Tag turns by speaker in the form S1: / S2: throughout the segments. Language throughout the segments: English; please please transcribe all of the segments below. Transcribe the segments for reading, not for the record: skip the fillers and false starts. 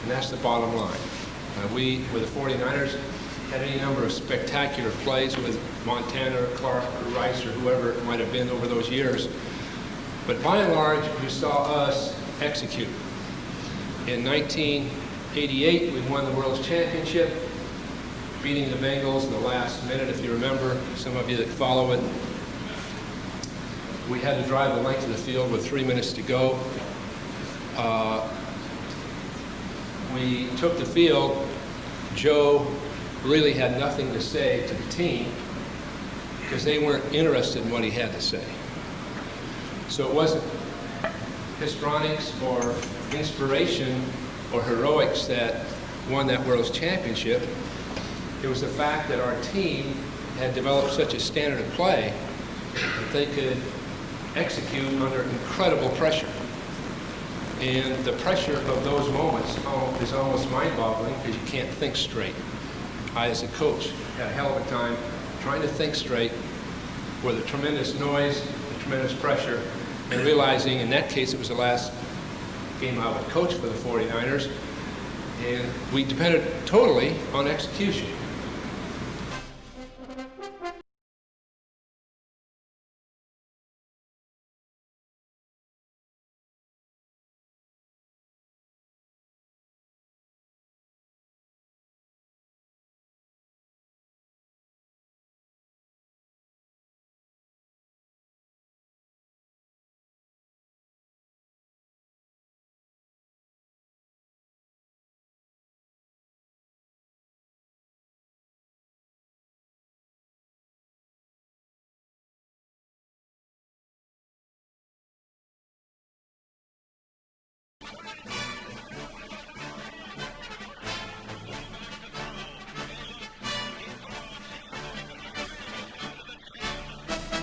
S1: and that's the bottom line. We, with the 49ers, had any number of spectacular plays with Montana or Clark or Rice or whoever it might have been over those years. But by and large, you saw us execute. In 1988, we won the World Championship, beating the Bengals in the last minute, if you remember, some of you that follow it. We had to drive the length of the field with 3 minutes to go. We took the field. Joe really had nothing to say to the team because they weren't interested in what he had to say. So it wasn't histrionics or inspiration or heroics that won that World Championship. It was the fact that our team had developed such a standard of play that they could execute under incredible pressure. And the pressure of those moments is almost mind-boggling because you can't think straight. I, as a coach, had a hell of a time trying to think straight with the tremendous noise, the tremendous pressure, and realizing in that case it was the last game I would coach for the 49ers, and we depended totally on execution.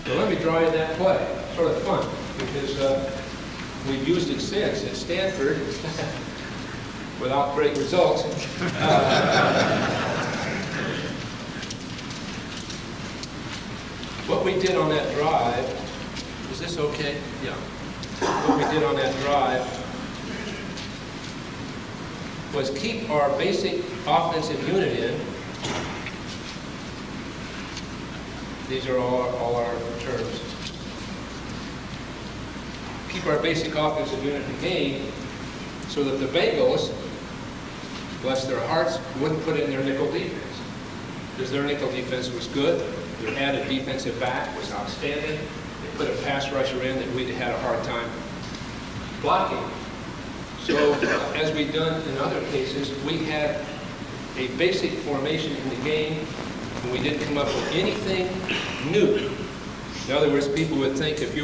S1: So let me draw you that play. It's sort of fun because we've used it since at Stanford without great results. What we did on that drive, is this okay? Yeah. What we did on that drive was keep our basic offensive unit in. These are all our terms. Keep our basic offensive unit in the game so that the Bengals, bless their hearts, wouldn't put in their nickel defense. Because their nickel defense was good. Their added defensive back was outstanding. They put a pass rusher in that we'd had a hard time blocking. So as we've done in other cases, we had a basic formation in the game, and we didn't come up with anything new. In other words, people would think if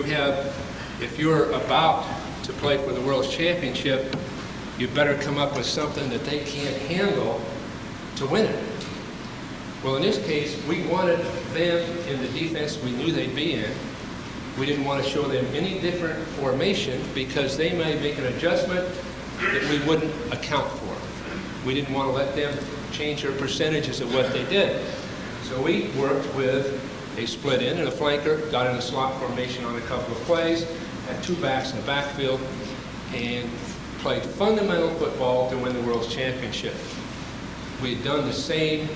S1: you're about to play for the World Championship, you better come up with something that they can't handle to win it. Well, in this case, we wanted them in the defense we knew they'd be in. We didn't want to show them any different formation because they may make an adjustment that we wouldn't account for. We didn't want to let them change their percentages of what they did. So we worked with a split end and a flanker, got in a slot formation on a couple of plays, had two backs in the backfield, and played fundamental football to win the World Championship. We had done the same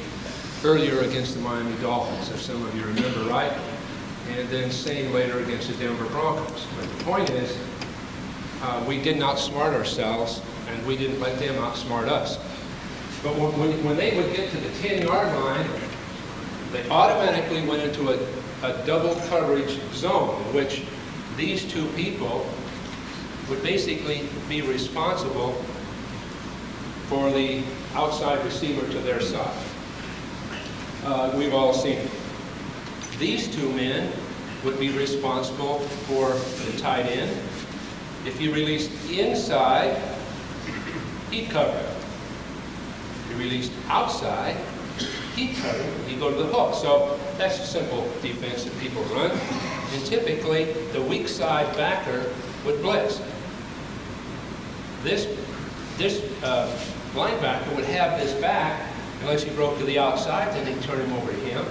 S1: earlier against the Miami Dolphins, if some of you remember right, and then same later against the Denver Broncos. But the point is, we didn't outsmart ourselves, and we didn't let them outsmart us. But when they would get to the 10-yard line, they automatically went into a double coverage zone in which these two people would basically be responsible for the outside receiver to their side. We've all seen it. These two men would be responsible for the tight end. If you released inside, he'd cover it. If you released outside, he'd cover it. He'd go to the hook. So that's a simple defense that people run. And typically, the weak side backer would blitz. This linebacker would have his back unless he broke to the outside, then he'd turn him over to him.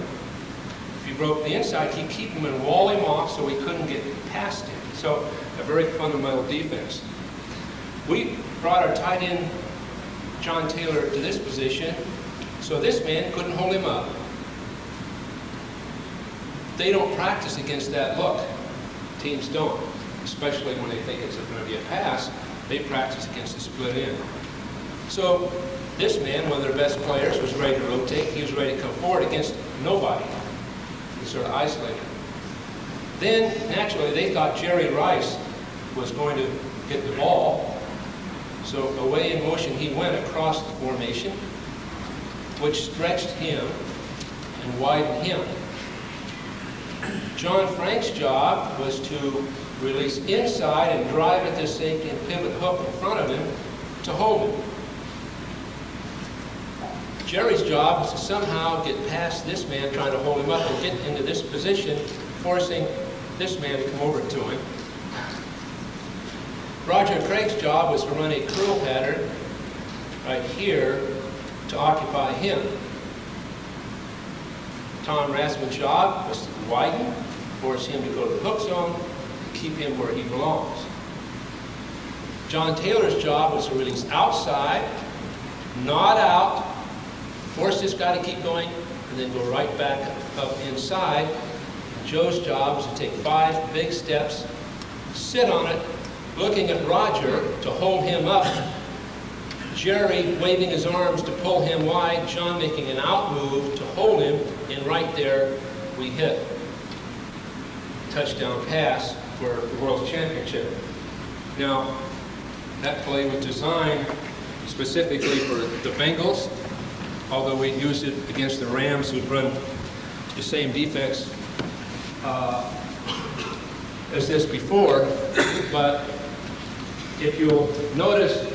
S1: If he broke the inside, he'd keep him and wall him off so he couldn't get past him. So a very fundamental defense. We brought our tight end John Taylor to this position, so this man couldn't hold him up. They don't practice against that look. Teams don't, especially when they think it's going to be a pass. They practice against the split end. So this man, one of their best players, was ready to rotate. He was ready to come forward against nobody. He sort of isolated. Then, naturally, they thought Jerry Rice was going to get the ball. So away in motion, he went across the formation, which stretched him and widened him. John Frank's job was to release inside and drive at this safety and pivot hook in front of him to hold him. Jerry's job was to somehow get past this man trying to hold him up and get into this position, forcing this man to come over to him. Roger Craig's job was to run a curl pattern right here to occupy him. Tom Rasmussen's job was to widen, force him to go to the hook zone, keep him where he belongs. John Taylor's job was to release outside, not out, force this guy to keep going, and then go right back up inside. Joe's job was to take 5 big steps, sit on it, looking at Roger to hold him up, Jerry waving his arms to pull him wide, John making an out move to hold him, and right there we hit. Touchdown pass for the World Championship. Now, that play was designed specifically for the Bengals, although we used it against the Rams, who'd run the same defense as this before. But if you'll notice,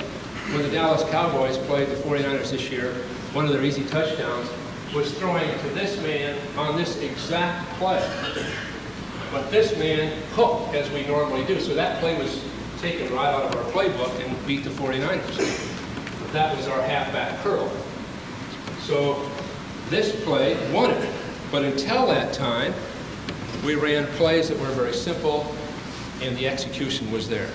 S1: when the Dallas Cowboys played the 49ers this year, one of their easy touchdowns was throwing to this man on this exact play. But this man hooked as we normally do. So that play was taken right out of our playbook and beat the 49ers. That was our halfback curl. So this play won it. But until that time, we ran plays that were very simple, and the execution was there.